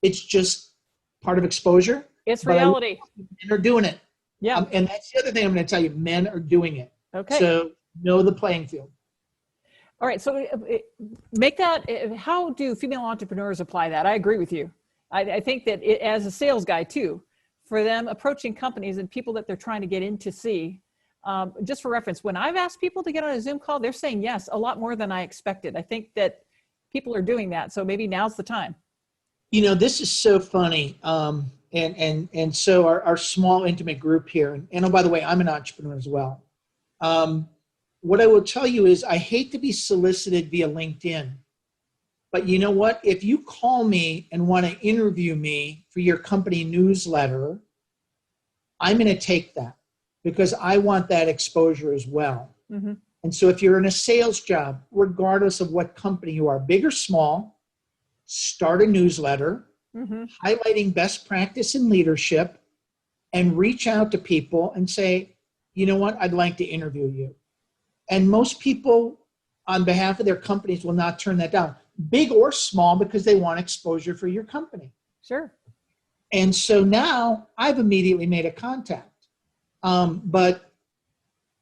It's just part of exposure. It's reality. Men are doing it. Yeah. And that's the other thing I'm going to tell you. Men are doing it. Okay. So know the playing field. All right. So make that, how do female entrepreneurs apply that? I agree with you. I think that as a sales guy too, for them approaching companies and people that they're trying to get in to see, just for reference, when I've asked people to get on a Zoom call, they're saying yes, a lot more than I expected. I think that people are doing that. So maybe now's the time. This is so funny. And so our small intimate group here, and oh, by the way, I'm an entrepreneur as well. What I will tell you is I hate to be solicited via LinkedIn, but you know what? If you call me and want to interview me for your company newsletter, I'm going to take that because I want that exposure as well. And so if you're in a sales job, regardless of what company you are, big or small, start a newsletter, highlighting best practice in leadership, and reach out to people and say, "You know what? I'd like to interview you." And most people on behalf of their companies will not turn that down, big or small, because they want exposure for your company. Sure. And so now I've immediately made a contact. But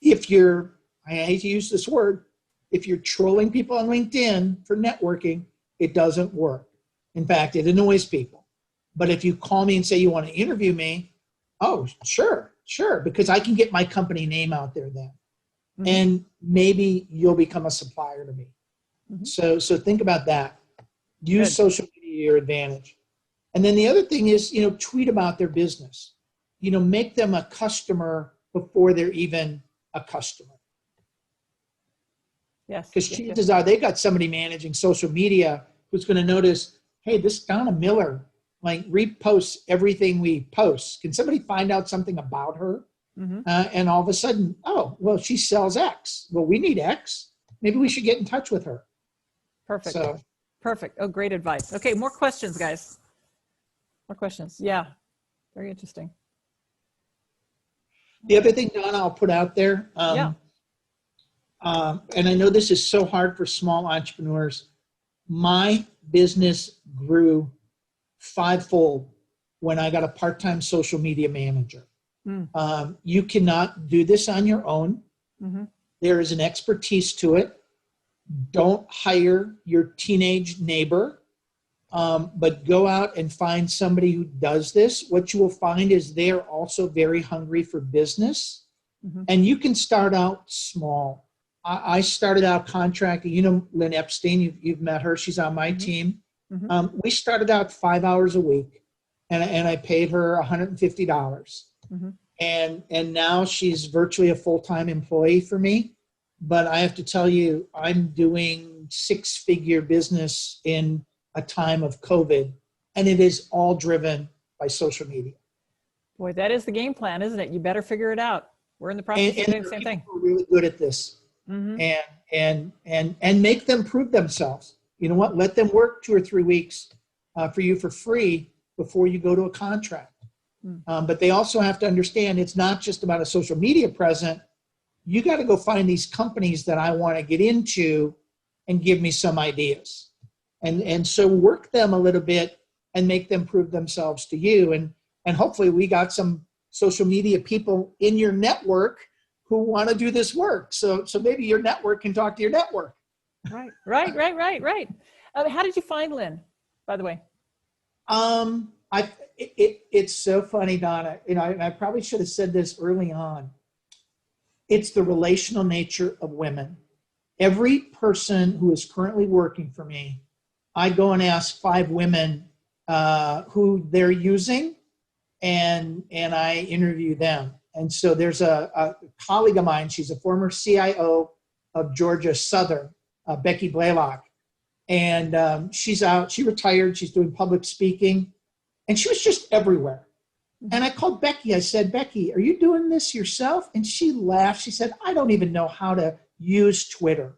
if you're, I hate to use this word, if you're trolling people on LinkedIn for networking, it doesn't work. In fact, it annoys people. But if you call me and say you want to interview me, oh, sure, because I can get my company name out there then. And maybe you'll become a supplier to me. So think about that. Use social media to your advantage. And then the other thing is, tweet about their business. Make them a customer before they're even a customer. Yes. Because chances are they got somebody managing social media who's going to notice, "Hey, this Donna Miller reposts everything we post. Can somebody find out something about her?" And all of a sudden, "Oh, well, she sells X. Well, we need X. Maybe we should get in touch with her." Perfect. So, perfect. Oh, great advice. Okay, more questions, guys. More questions. Yeah, very interesting. the other thing, Donna, I'll put out there, and I know this is so hard for small entrepreneurs. My business grew fivefold when I got a part-time social media manager. You cannot do this on your own. There is an expertise to it. Don't hire your teenage neighbor, but go out and find somebody who does this. What you will find is they're also very hungry for business. And you can start out small. I started out contracting. Lynn Epstein, you've met her. She's on my team. We started out 5 hours a week, and I paid her $150. And now she's virtually a full-time employee for me. But I have to tell you, I'm doing six-figure business in a time of COVID, and it is all driven by social media. Boy, that is the game plan, isn't it? You better figure it out. We're in the process of doing the same thing. We're really good at this, and make them prove themselves. You know what? Let them work 2 or 3 weeks for you for free before you go to a contract. But they also have to understand it's not just about a social media presence. You got to go find these companies that I want to get into and give me some ideas. And so work them a little bit and make them prove themselves to you. And hopefully we got some social media people in your network who want to do this work. So maybe your network can talk to your network. Right. How did you find Lynn, by the way? It's so funny, Donna. And I probably should have said this early on. It's the relational nature of women. Every person who is currently working for me, I go and ask 5 women who they're using, and I interview them. And so there's a colleague of mine. She's a former CIO of Georgia Southern, Becky Blaylock. And she's out. She retired. She's doing public speaking. And she was just everywhere. And I called Becky. I said, Becky, are you doing this yourself? And she laughed. She said, I don't even know how to use Twitter.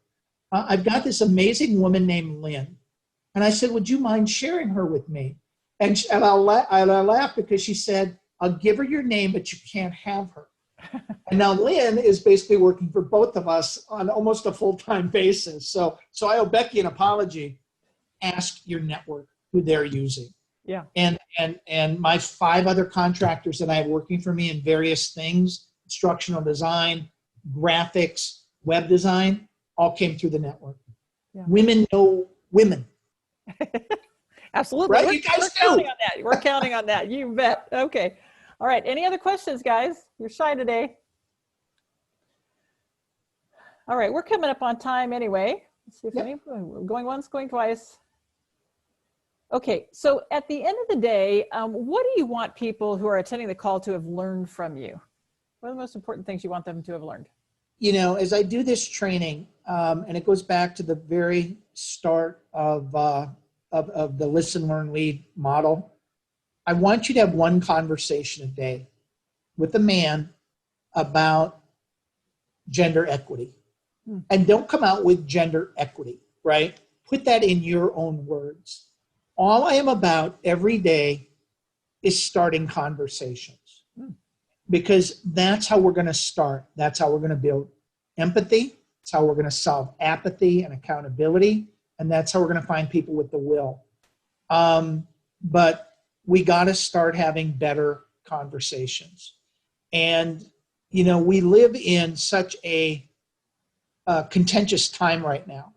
I've got this amazing woman named Lynn. And I said, would you mind sharing her with me? And I laughed because she said, I'll give her your name, but you can't have her. And now Lynn is basically working for both of us on almost a full-time basis. So I owe Becky an apology. Ask your network who they're using. Yeah. And my 5 other contractors that I have working for me in various things, instructional design, graphics, web design, all came through the network. Yeah. Women know women. Absolutely. Right? You guys counting on that. We're counting on that. You bet. Okay. All right. Any other questions, guys? You're shy today. All right. We're coming up on time anyway. Let's see if anyone going once, going twice. Okay. So at the end of the day, what do you want people who are attending the call to have learned from you? What are the most important things you want them to have learned? You know, as I do this training, and it goes back to the very start of the listen, learn, lead model, I want you to have one conversation a day with a man about gender equity. And don't come out with gender equity, right? Put that in your own words. All I am about every day is starting conversations, because that's how we're going to start. That's how we're going to build empathy. That's how we're going to solve apathy and accountability. And that's how we're going to find people with the will. But we got to start having better conversations. And, you know, we live in such a contentious time right now.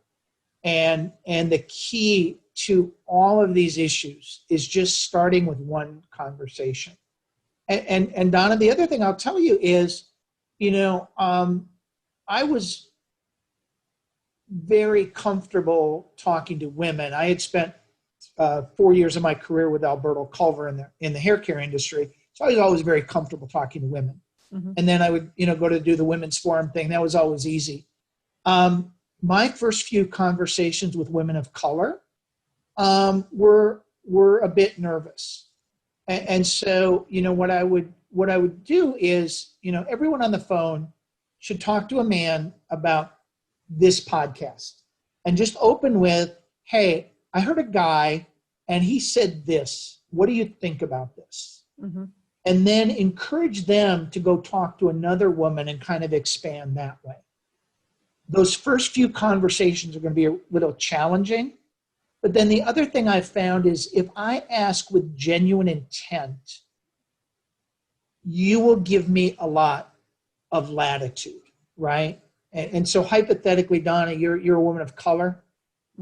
And the key to all of these issues is just starting with one conversation. And Donna, the other thing I'll tell you is, you know, I was very comfortable talking to women. I had spent 4 years of my career with Alberto Culver in the hair care industry. So I was always very comfortable talking to women. And then I would, you know, go to do the women's forum thing. That was always easy. My first few conversations with women of color were a bit nervous. And so, you know, what I would do is, you know, everyone on the phone should talk to a man about this podcast and just open with, hey, I heard a guy and he said this. What do you think about this? And then encourage them to go talk to another woman and kind of expand that way. Those first few conversations are going to be a little challenging. But then the other thing I found is if I ask with genuine intent, you will give me a lot of latitude, right? And so hypothetically, Donna, you're a woman of color,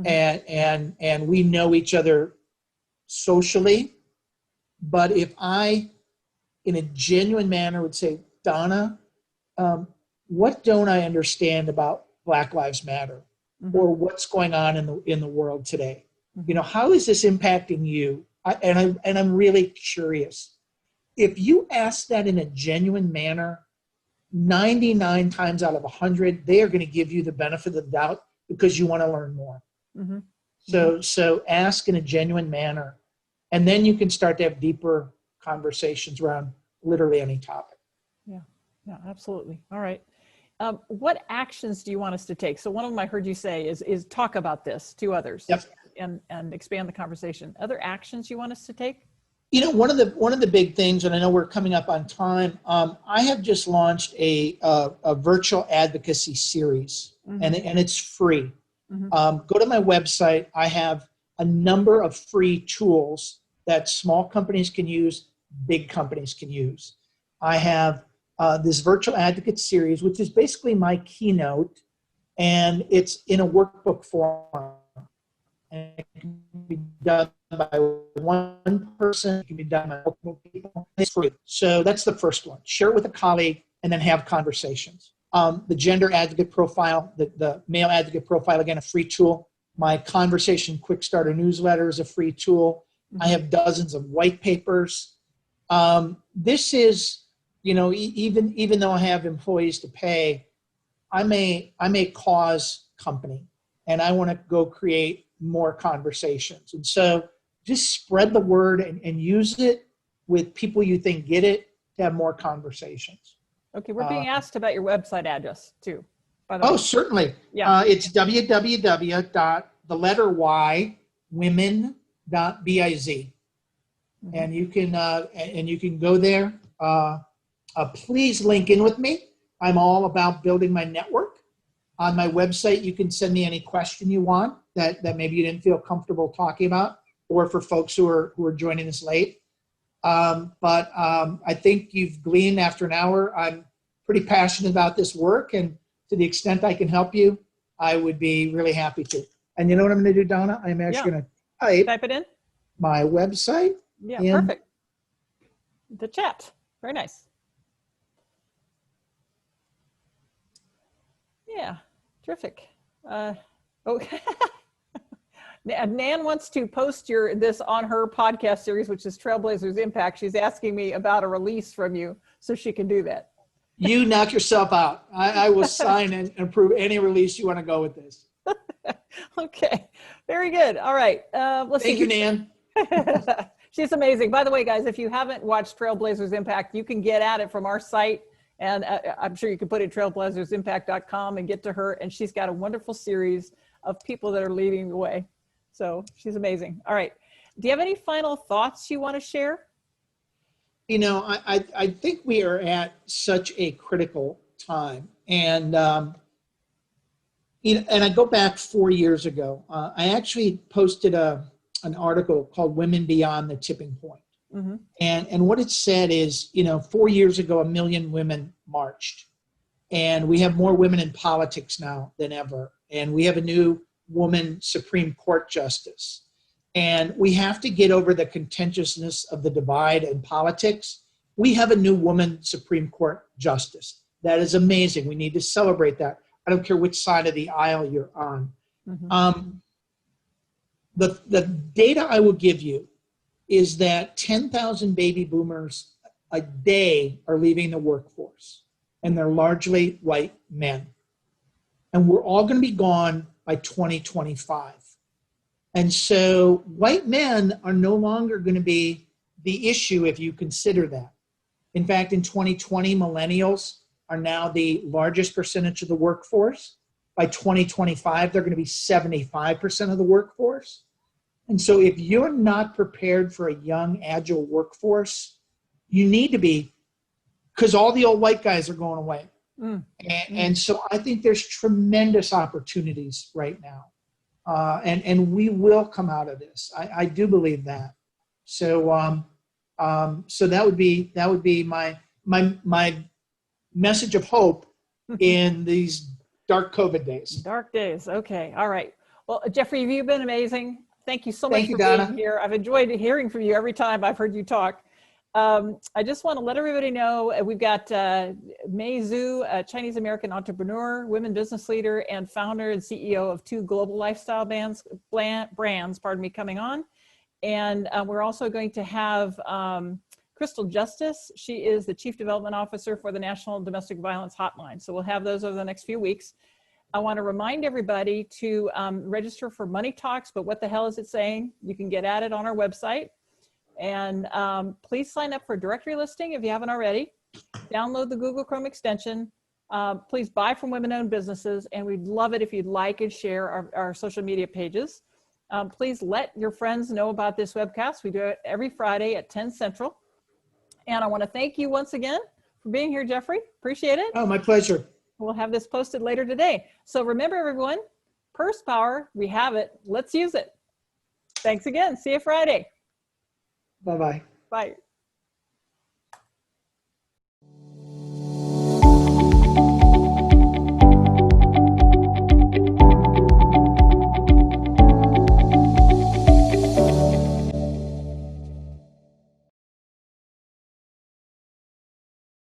and we know each other socially. But if I, in a genuine manner, would say, Donna, what don't I understand about Black Lives Matter, or what's going on in the world today? You know, how is this impacting you? I'm really curious. If you ask that in a genuine manner, 99 times out of 100, they are going to give you the benefit of the doubt because you want to learn more. So ask in a genuine manner, and then you can start to have deeper conversations around literally any topic. Yeah, absolutely. All right. What actions do you want us to take? So one of them I heard you say is talk about this to others. Yep. And expand the conversation. Other actions you want us to take? One of the big things, and I know we're coming up on time. I have just launched a virtual advocacy series, and it's free. Go to my website. I have a number of free tools that small companies can use, big companies can use. I have this virtual advocate series, which is basically my keynote, and it's in a workbook form. And it can be done by one person, it can be done by multiple people. It's free. So that's the first one. Share it with a colleague and then have conversations. The Gender Advocate Profile, the Male Advocate Profile, again, a free tool. My Conversation QuickStarter newsletter is a free tool. I have dozens of white papers. This is, even though I have employees to pay, I'm a cause company, and I want to go create more conversations. And so just spread the word and use it with people you think get it to have more conversations. Okay, we're being asked about your website address too, by the way. Oh, certainly. Yeah. It's www.theletterYwomen.biz. And you can go there. Please link in with me. I'm all about building my network. On my website, you can send me any question you want that maybe you didn't feel comfortable talking about, or for folks who are joining us late. But I think you've gleaned after an hour. I'm pretty passionate about this work, and to the extent I can help you, I would be really happy to. And you know what I'm going to do, Donna? I'm actually going to type it in. My website. Yeah, perfect. The chat. Very nice. Yeah, terrific. Nan wants to post this on her podcast series, which is Trailblazers Impact. She's asking me about a release from you, so she can do that. You knock yourself out. I will sign and approve any release you want to go with this. Okay, very good. All right. Let's Thank you, Nan. She's amazing. By the way, guys, if you haven't watched Trailblazers Impact, you can get at it from our site. And I'm sure you can put in trailblazersimpact.com and get to her. And she's got a wonderful series of people that are leading the way. So she's amazing. All right. Do you have any final thoughts you want to share? I think we are at such a critical time. And, and I go back 4 years ago. I actually posted an article called Women Beyond the Tipping Point. And what it said is, 4 years ago, 1 million women marched. And we have more women in politics now than ever. And we have a new woman Supreme Court justice. And we have to get over the contentiousness of the divide in politics. We have a new woman Supreme Court justice. That is amazing. We need to celebrate that. I don't care which side of the aisle you're on. The data I will give you is that 10,000 baby boomers a day are leaving the workforce, and they're largely white men. And we're all going to be gone by 2025. And so white men are no longer going to be the issue if you consider that. In fact, in 2020, millennials are now the largest percentage of the workforce. By 2025, they're going to be 75% of the workforce. And so if you're not prepared for a young, agile workforce, you need to be, because all the old white guys are going away. And so I think there's tremendous opportunities right now. And we will come out of this. I do believe that. So so that would be my message of hope in these dark COVID days. Dark days. Okay. All right. Well, Jeffrey, you've been amazing. Thank you so much for Donna. being here. I've enjoyed hearing from you every time I've heard you talk. I just want to let everybody know we've got Mei Zhu, a Chinese American entrepreneur, women business leader, and founder and CEO of 2 global lifestyle brands, coming on. And we're also going to have Crystal Justice. She is the Chief Development Officer for the National Domestic Violence Hotline. So we'll have those over the next few weeks. I want to remind everybody to register for Money Talks, but what the hell is it saying? You can get at it on our website. And please sign up for a directory listing if you haven't already. Download the Google Chrome extension. Please buy from women-owned businesses, and we'd love it if you'd like and share our social media pages. Please let your friends know about this webcast. We do it every Friday at 10 Central. And I want to thank you once again for being here, Jeffrey. Appreciate it. Oh, my pleasure. We'll have this posted later today. So remember, everyone, purse power, we have it. Let's use it. Thanks again. See you Friday. Bye-bye. Bye.